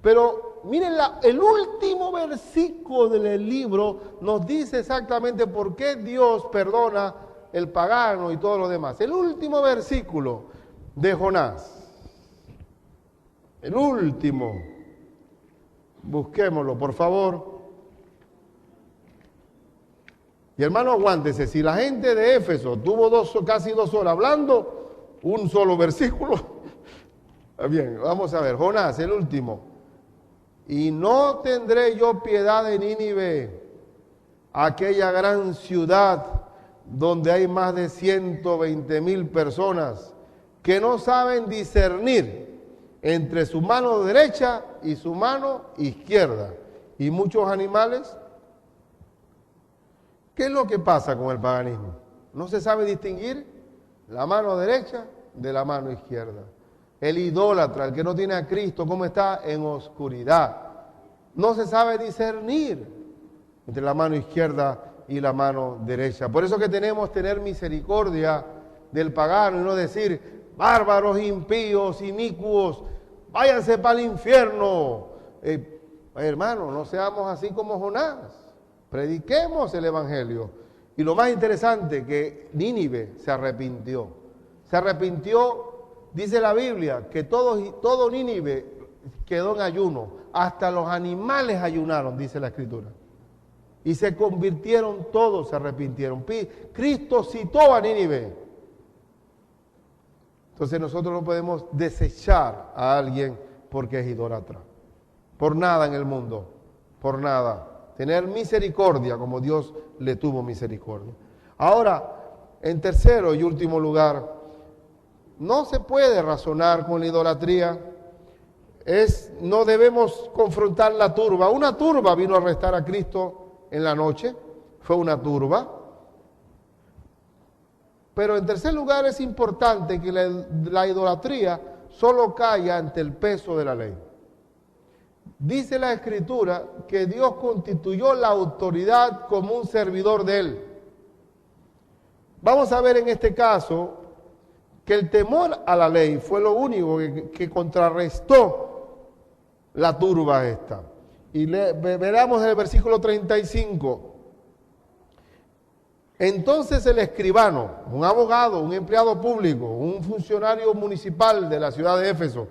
Pero miren, el último versículo del libro nos dice exactamente por qué Dios perdona el pagano y todo lo demás. El último versículo de Jonás. El último. Busquémoslo, por favor. Y hermano, aguántese. Si la gente de Éfeso tuvo casi 2 horas hablando, un solo versículo. Bien, vamos a ver. Jonás, el último. Y no tendré yo piedad de Nínive, aquella gran ciudad donde hay más de 120,000 personas que no saben discernir entre su mano derecha y su mano izquierda, y muchos animales. ¿Qué es lo que pasa con el paganismo? No se sabe distinguir la mano derecha de la mano izquierda. El idólatra, el que no tiene a Cristo, ¿cómo está? En oscuridad. No se sabe discernir entre la mano izquierda y la mano derecha. Por eso que tenemos que tener misericordia del pagano y no decir, bárbaros, impíos, inicuos, váyanse para el infierno. Hermano, no seamos así como Jonás. Prediquemos el evangelio. Y lo más interesante, que Nínive se arrepintió. Se arrepintió. Dice la Biblia que todo Nínive quedó en ayuno, hasta los animales ayunaron, dice la Escritura. Y se convirtieron todos, se arrepintieron. Cristo citó a Nínive. Entonces nosotros no podemos desechar a alguien porque es idólatra. Por nada en el mundo, por nada. Tener misericordia como Dios le tuvo misericordia. Ahora, en tercero y último lugar, no se puede razonar con la idolatría. No debemos confrontar la turba. Una turba vino a arrestar a Cristo en la noche. Fue una turba. Pero en tercer lugar es importante que la idolatría solo caiga ante el peso de la ley. Dice la Escritura que Dios constituyó la autoridad como un servidor de Él. Vamos a ver en este caso que el temor a la ley fue lo único que contrarrestó la turba esta. Y veamos el versículo 35. Entonces el escribano, un abogado, un empleado público, un funcionario municipal de la ciudad de Éfeso,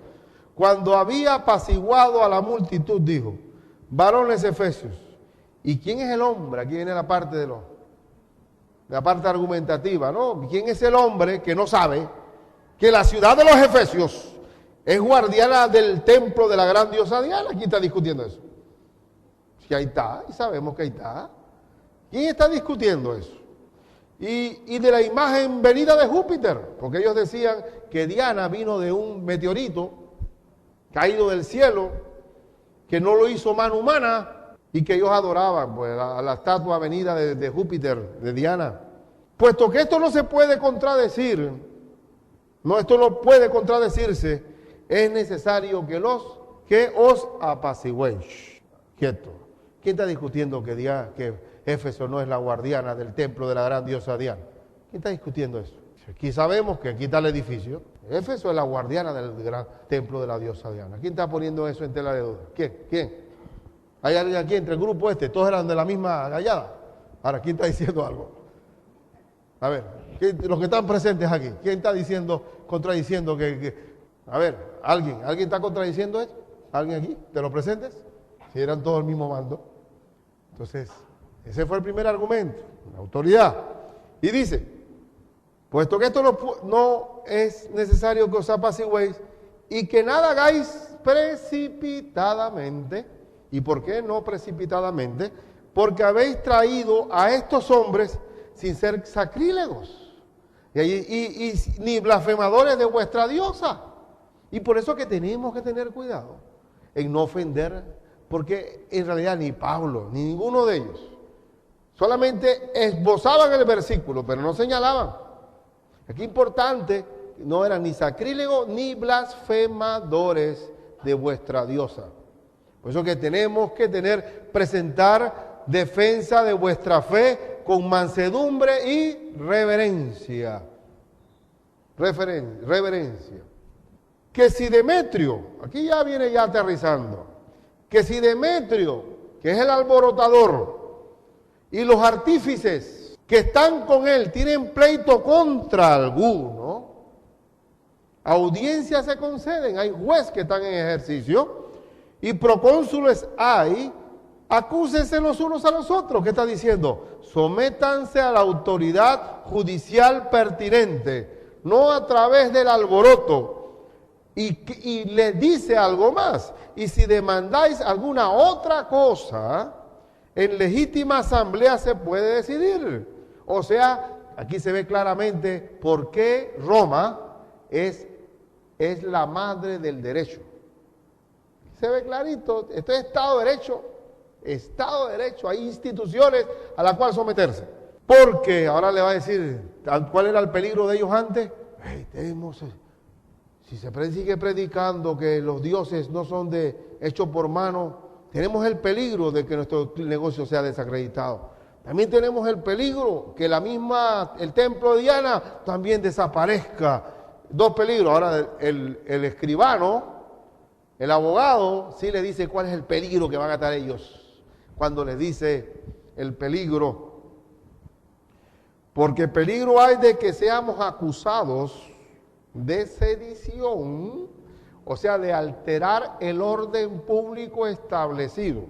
cuando había apaciguado a la multitud, dijo, varones efesios, ¿y quién es el hombre? Aquí viene la parte la parte argumentativa, ¿no? ¿Quién es el hombre que no sabe que la ciudad de los efesios es guardiana del templo de la gran diosa Diana? ¿Quién está discutiendo eso? Si ahí está, y sabemos que ahí está. ¿Quién está discutiendo eso? Y de la imagen venida de Júpiter, porque ellos decían que Diana vino de un meteorito caído del cielo, que no lo hizo mano humana, y que ellos adoraban, pues, a la estatua venida de Júpiter, de Diana. Puesto que esto no se puede contradecir, esto no puede contradecirse, es necesario que os apacigüéis. Quieto. ¿Quién está discutiendo que Éfeso no es la guardiana del templo de la gran diosa Diana? ¿Quién está discutiendo eso? Aquí sabemos que aquí está el edificio. Éfeso es la guardiana del gran templo de la diosa Diana. ¿Quién está poniendo eso en tela de duda? ¿Quién? ¿Hay alguien aquí entre el grupo este? Todos eran de la misma gallada. Ahora, ¿quién está diciendo algo? A ver, los que están presentes aquí, ¿quién está contradiciendo a ver, ¿alguien está contradiciendo esto? ¿Alguien aquí? ¿Te lo presentes? Si eran todos el mismo mando. Entonces, ese fue el primer argumento, la autoridad. Y dice, puesto que esto no es necesario que os apacigüéis y que nada hagáis precipitadamente. ¿Y por qué no precipitadamente? Porque habéis traído a estos hombres sin ser sacrílegos y ni blasfemadores de vuestra diosa. Y por eso que tenemos que tener cuidado en no ofender, porque en realidad ni Pablo, ni ninguno de ellos, solamente esbozaban el versículo, pero no señalaban. Aquí importante, no eran ni sacrílegos ni blasfemadores de vuestra diosa. Por eso que tenemos que presentar defensa de vuestra fe con mansedumbre y reverencia. Reverencia. Que si Demetrio, aquí ya viene aterrizando, que si Demetrio, que es el alborotador, y los artífices que están con él tienen pleito contra alguno, audiencias se conceden, hay jueces que están en ejercicio, y procónsules hay, acúsense los unos a los otros. ¿Qué está diciendo? Sométanse a la autoridad judicial pertinente, no a través del alboroto. Y le dice algo más. Y si demandáis alguna otra cosa, en legítima asamblea se puede decidir. O sea, aquí se ve claramente por qué Roma es la madre del derecho. Se ve clarito, esto es Estado de Derecho, hay instituciones a las cuales someterse. Porque, ahora le va a decir, ¿cuál era el peligro de ellos antes? Si se sigue predicando que los dioses no son hechos por mano, tenemos el peligro de que nuestro negocio sea desacreditado. También tenemos el peligro que el templo de Diana también desaparezca. Dos peligros. Ahora el escribano, el abogado, sí le dice cuál es el peligro que van a estar ellos cuando les dice el peligro. Porque peligro hay de que seamos acusados de sedición, o sea, de alterar el orden público establecido.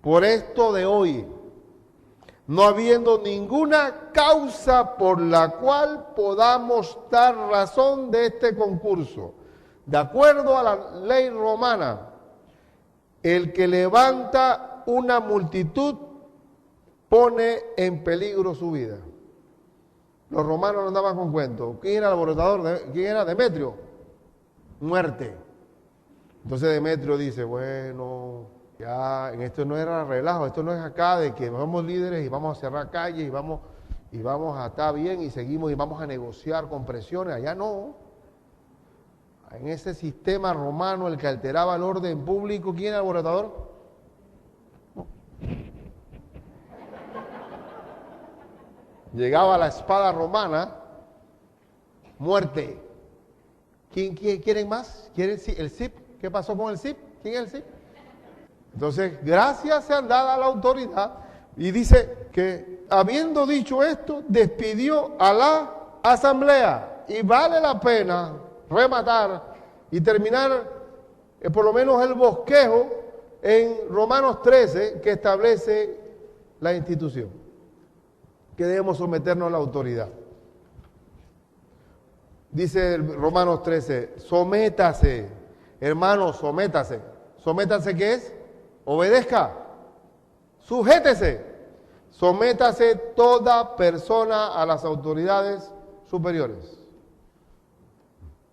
Por esto de hoy, no habiendo ninguna causa por la cual podamos dar razón de este concurso. De acuerdo a la ley romana, el que levanta una multitud pone en peligro su vida. Los romanos no andaban con cuentos. ¿Quién era el alborotador? ¿Quién era? Demetrio. Muerte. Entonces Demetrio dice, bueno, ya en esto no era relajo, esto no es acá de que somos líderes y vamos a cerrar calles y vamos a estar bien y seguimos y vamos a negociar con presiones. Allá no. En ese sistema romano, el que alteraba el orden público, ¿quién era el alborotador? No. Llegaba la espada romana, muerte. ¿Quieren más? ¿Quieren el CIP? ¿Qué pasó con el CIP? ¿Quién es el CIP? Entonces, gracias sean dadas a la autoridad, y dice que, habiendo dicho esto, despidió a la asamblea. Y vale la pena rematar y terminar por lo menos el bosquejo en Romanos 13, que establece la institución, que debemos someternos a la autoridad. Dice Romanos 13, sométase, hermanos, sométase. ¿Sométase qué es? Obedezca, sujétese, sométase toda persona a las autoridades superiores.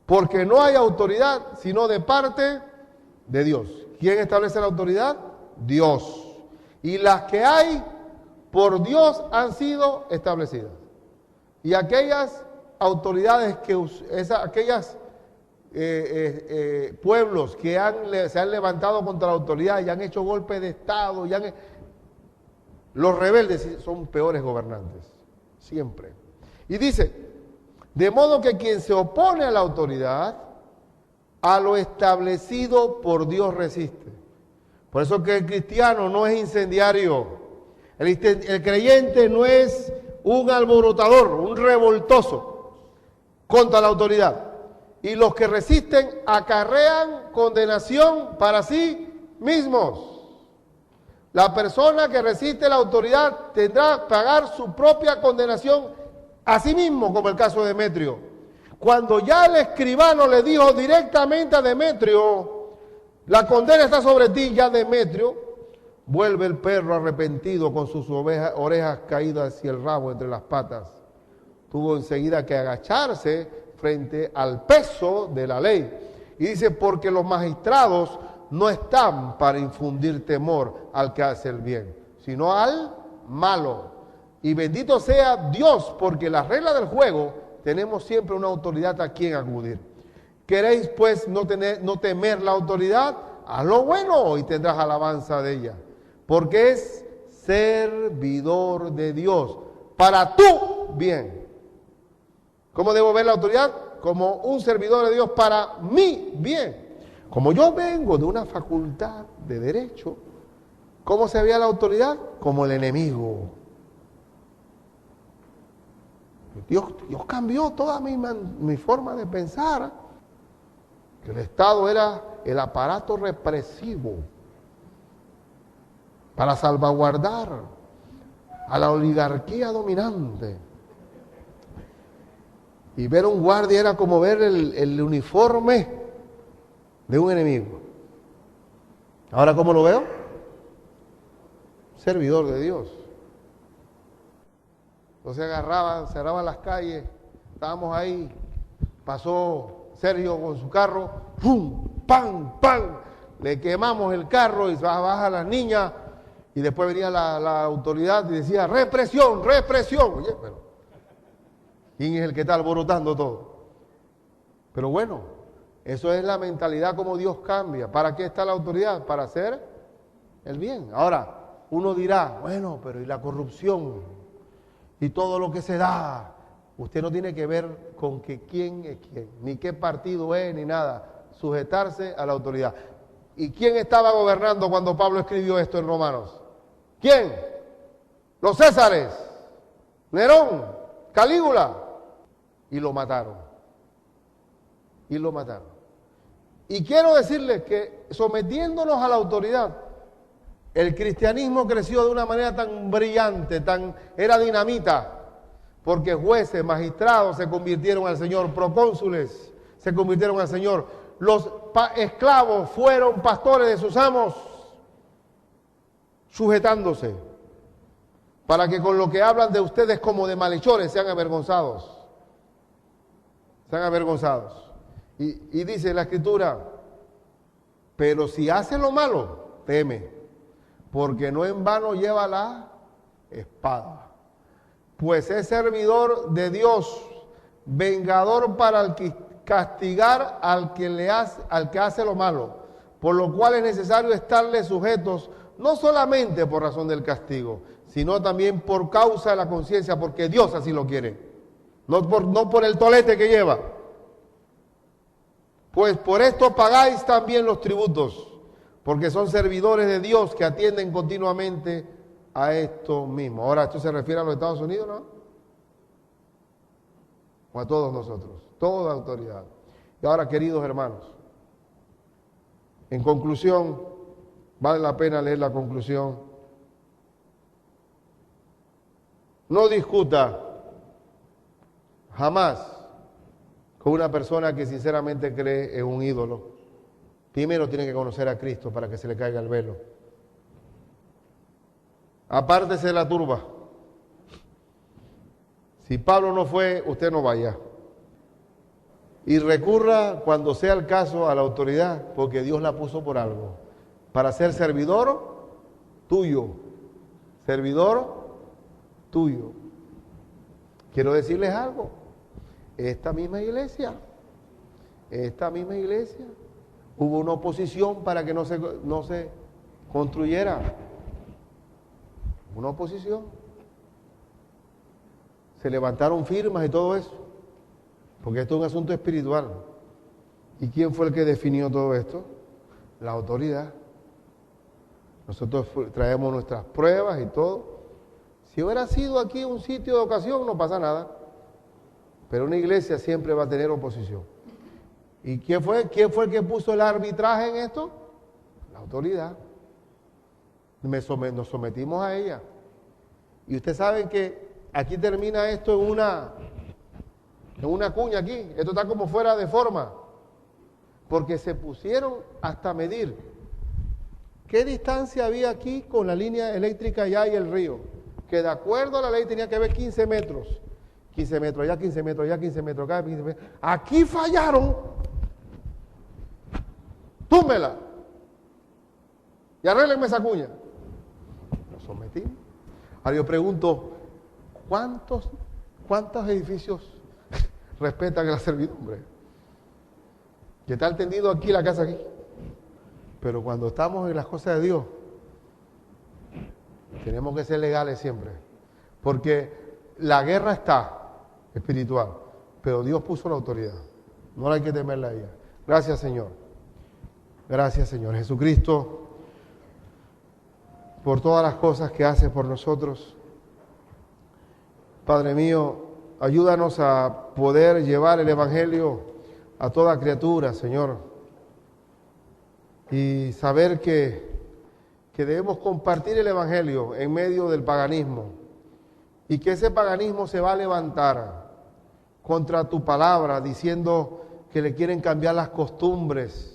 Porque no hay autoridad sino de parte de Dios. ¿Quién establece la autoridad? Dios. Y las que hay por Dios han sido establecidas. Y aquellas autoridades aquellas pueblos que se han levantado contra la autoridad y han hecho golpes de Estado, los rebeldes son peores gobernantes, siempre. Y dice, de modo que quien se opone a la autoridad, a lo establecido por Dios resiste. Por eso que el cristiano no es incendiario, el creyente no es un alborotador, un revoltoso contra la autoridad. Y los que resisten acarrean condenación para sí mismos. La persona que resiste la autoridad tendrá que pagar su propia condenación a sí mismo, como el caso de Demetrio. Cuando ya el escribano le dijo directamente a Demetrio, la condena está sobre ti, ya Demetrio, vuelve el perro arrepentido con sus orejas caídas hacia el rabo entre las patas. Tuvo enseguida que agacharse frente al peso de la ley. Y dice, porque los magistrados no están para infundir temor al que hace el bien, sino al malo. Y bendito sea Dios, porque la regla del juego tenemos siempre una autoridad a quien acudir. ¿Queréis pues no temer la autoridad? Haz lo bueno y tendrás alabanza de ella, porque es servidor de Dios para tu bien. ¿Cómo debo ver la autoridad? Como un servidor de Dios para mi bien. Como yo vengo de una facultad de derecho, ¿cómo se veía la autoridad? Como el enemigo. Dios cambió toda mi forma de pensar, que el Estado era el aparato represivo para salvaguardar a la oligarquía dominante. Y ver un guardia era como ver el uniforme de un enemigo. ¿Ahora cómo lo veo? Servidor de Dios. Entonces cerraban las calles, estábamos ahí, pasó Sergio con su carro, ¡pum! ¡Pam! ¡Pam! Le quemamos el carro y baja las niñas, y después venía la autoridad y decía, ¡represión! ¡Represión! Oye, pero ¿quién es el que está alborotando todo? Pero bueno, eso es la mentalidad como Dios cambia. ¿Para qué está la autoridad? Para hacer el bien. Ahora, uno dirá, bueno, pero ¿y la corrupción? Y todo lo que se da. Usted no tiene que ver con quién es quién, ni qué partido es, ni nada. Sujetarse a la autoridad. ¿Y quién estaba gobernando cuando Pablo escribió esto en Romanos? ¿Quién? Los Césares, Nerón, Calígula. Y lo mataron. Y lo mataron. Y quiero decirles que sometiéndonos a la autoridad, el cristianismo creció de una manera tan brillante, era dinamita, porque jueces, magistrados se convirtieron al Señor, procónsules se convirtieron al Señor, los esclavos fueron pastores de sus amos, sujetándose, para que con lo que hablan de ustedes como de malhechores sean avergonzados. Sean avergonzados. Y dice la Escritura, pero si hace lo malo, teme, porque no en vano lleva la espada, pues es servidor de Dios, vengador para castigar al que hace lo malo, por lo cual es necesario estarle sujetos, no solamente por razón del castigo, sino también por causa de la conciencia, porque Dios así lo quiere, no por el tolete que lleva. Pues por esto pagáis también los tributos, porque son servidores de Dios que atienden continuamente a esto mismo. Ahora, ¿esto se refiere a los Estados Unidos, no? O a todos nosotros, toda autoridad. Y ahora, queridos hermanos, en conclusión, vale la pena leer la conclusión. No discuta jamás con una persona que sinceramente cree en un ídolo. Primero tiene que conocer a Cristo para que se le caiga el velo. Apártese de la turba. Si Pablo no fue, usted no vaya. Y recurra cuando sea el caso a la autoridad, porque Dios la puso por algo, para ser servidor tuyo, servidor tuyo. Quiero decirles algo. Esta misma iglesia, hubo una oposición para que no se construyera. Una oposición. Se levantaron firmas y todo eso. Porque esto es un asunto espiritual. ¿Y quién fue el que definió todo esto? La autoridad. Nosotros traemos nuestras pruebas y todo. Si hubiera sido aquí un sitio de ocasión, no pasa nada. Pero una iglesia siempre va a tener oposición. ¿Y quién fue el que puso el arbitraje en esto? La autoridad. Nos sometimos a ella. Y ustedes saben que aquí termina esto en una cuña aquí. Esto está como fuera de forma. Porque se pusieron hasta medir qué distancia había aquí con la línea eléctrica allá y el río. Que de acuerdo a la ley tenía que haber 15 metros. 15 metros allá, 15 metros allá, 15 metros acá, 15 metros. Aquí fallaron. Túmbela. Y arréglenme esa cuña. Nos sometimos. Ahora yo pregunto, ¿cuántos edificios respetan la servidumbre? Que está tendido aquí la casa aquí. Pero cuando estamos en las cosas de Dios, tenemos que ser legales siempre. Porque la guerra está espiritual, pero Dios puso la autoridad. No hay que temerla a ella. Gracias, Señor. Gracias, Señor. Jesucristo, por todas las cosas que hace por nosotros. Padre mío, ayúdanos a poder llevar el Evangelio a toda criatura, Señor. Y saber que debemos compartir el Evangelio en medio del paganismo. Y que ese paganismo se va a levantar contra tu palabra, diciendo que le quieren cambiar las costumbres.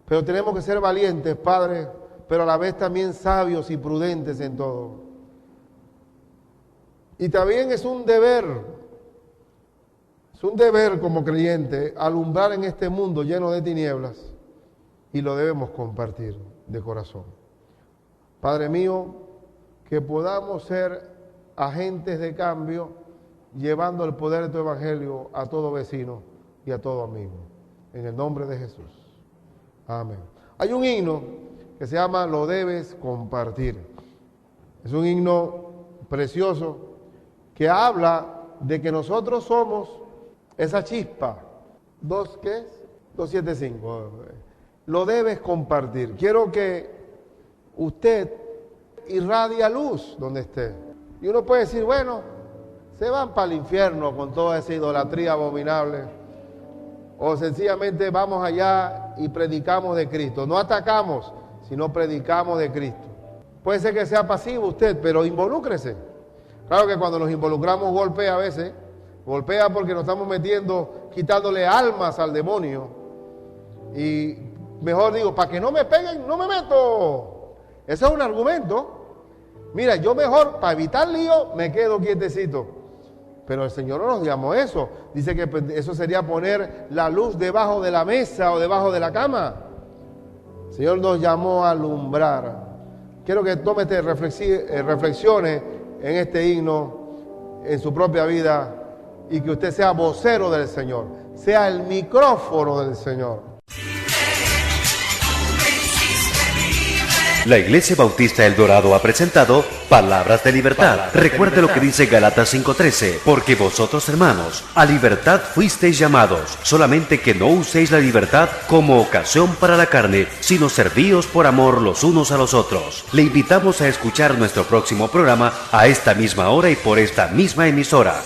Pero tenemos que ser valientes, Padre, pero a la vez también sabios y prudentes en todo. Y también es un deber como creyente, alumbrar en este mundo lleno de tinieblas, y lo debemos compartir de corazón. Padre mío, que podamos ser agentes de cambio, llevando el poder de tu Evangelio a todo vecino y a todo amigo. En el nombre de Jesús. Amén. Hay un himno que se llama Lo debes compartir. Es un himno precioso que habla de que nosotros somos esa chispa. ¿Qué es? 275. Lo debes compartir. Quiero que usted irradie luz donde esté. Y uno puede decir, bueno, se van para el infierno con toda esa idolatría abominable. O sencillamente vamos allá y predicamos de Cristo. No atacamos, sino predicamos de Cristo. Puede ser que sea pasivo usted, pero involúcrese. Claro que cuando nos involucramos golpea a veces. Golpea porque nos estamos metiendo, quitándole almas al demonio. Y mejor digo, para que no me peguen, no me meto. Ese es un argumento. Mira, yo mejor, para evitar lío, me quedo quietecito. Pero el Señor no nos llamó eso. Dice que eso sería poner la luz debajo de la mesa o debajo de la cama. El Señor nos llamó a alumbrar. Quiero que tome reflexione en este himno, en su propia vida, y que usted sea vocero del Señor, sea el micrófono del Señor. La Iglesia Bautista El Dorado ha presentado Palabras de Libertad. Recuerde lo que dice Gálatas 5:13, porque vosotros, hermanos, a libertad fuisteis llamados, solamente que no uséis la libertad como ocasión para la carne, sino servíos por amor los unos a los otros. Le invitamos a escuchar nuestro próximo programa a esta misma hora y por esta misma emisora.